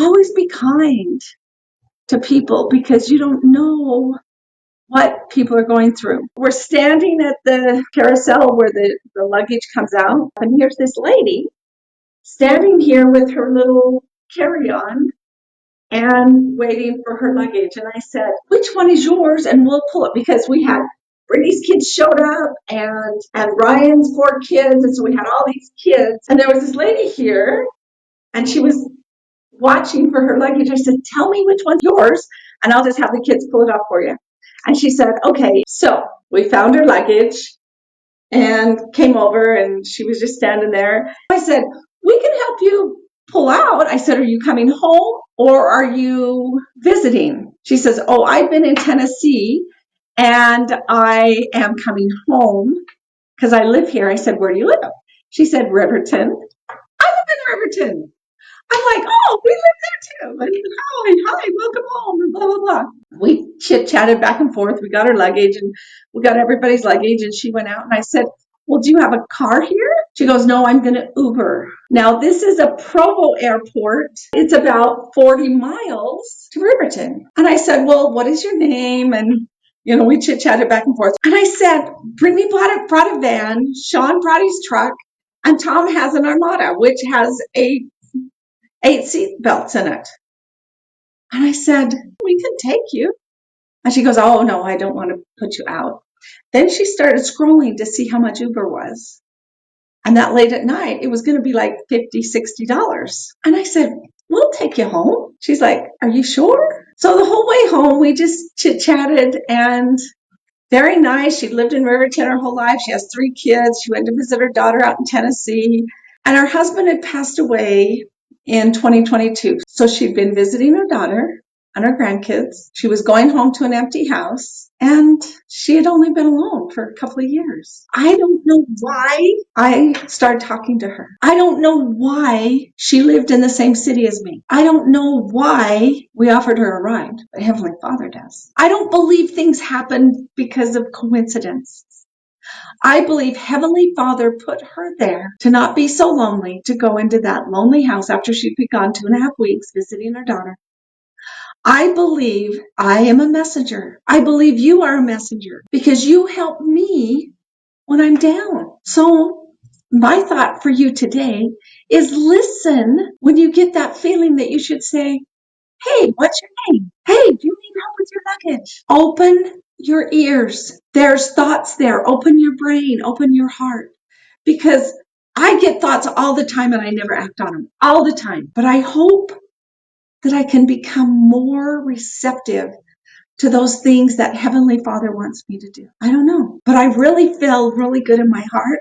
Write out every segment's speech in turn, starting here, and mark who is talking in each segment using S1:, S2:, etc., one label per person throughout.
S1: always be kind to people because you don't know what people are going through. We're standing at the carousel where the luggage comes out, and here's this lady standing here with her little carry-on and waiting for her luggage. And I said, which one is yours? And we'll pull it, because we had Brittany's kids showed up and Ryan's 4 kids. And so we had all these kids. And there was this lady here and she was watching for her luggage. I said, tell me which one's yours and I'll just have the kids pull it up for you. And she said, okay. So we found her luggage and came over and she was just standing there. I said, we can help you pull out. I said, are you coming home or are you visiting? She says, oh, I've been in Tennessee and I am coming home because I live here. I said, where do you live? She said, Riverton. I live in Riverton. I'm like, oh, we live there too. And hi, welcome home, and blah, blah, blah. We chit-chatted back and forth. We got her luggage, and we got everybody's luggage, and she went out, and I said, well, do you have a car here? She goes, no, I'm going to Uber. Now, this is a Provo airport. It's about 40 miles to Riverton. And I said, well, what is your name? And, we chit-chatted back and forth. And I said, Brittany brought a van, Sean brought his truck, and Tom has an Armada, which has 8 seat belts in it. And I said, we can take you. And she goes, oh, no, I don't want to put you out. Then she started scrolling to see how much Uber was. And that late at night, it was going to be like $50, $60. And I said, we'll take you home. She's like, are you sure? So the whole way home, we just chit-chatted and very nice. She lived in Riverton her whole life. She has 3 kids. She went to visit her daughter out in Tennessee. And her husband had passed away in 2022. So she'd been visiting her daughter and her grandkids. She was going home to an empty house and she had only been alone for a couple of years. I don't know why I started talking to her. I don't know why she lived in the same city as me. I don't know why we offered her a ride, but Heavenly Father does. I don't believe things happen because of coincidence. I believe Heavenly Father put her there to not be so lonely, to go into that lonely house after she'd been gone 2.5 weeks visiting her daughter. I believe I am a messenger. I believe you are a messenger because you help me when I'm down. So my thought for you today is listen when you get that feeling that you should say, hey, what's your name? Hey, do you need help with your luggage? Open your ears. There's thoughts there. Open your brain. Open your heart. Because I get thoughts all the time and I never act on them. All the time. But I hope that I can become more receptive to those things that Heavenly Father wants me to do. I don't know. But I really feel really good in my heart.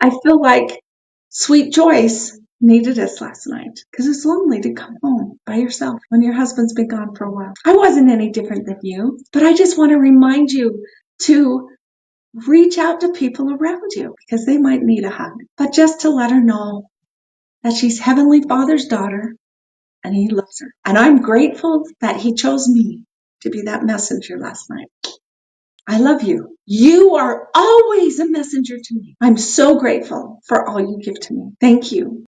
S1: I feel like Sweet Joyce needed us last night because it's lonely to come home by yourself when your husband's been gone for a while. I wasn't any different than you, but I just want to remind you to reach out to people around you because they might need a hug, but just to let her know that she's Heavenly Father's daughter and He loves her. And I'm grateful that He chose me to be that messenger last night. I love you. You are always a messenger to me. I'm so grateful for all you give to me. Thank you.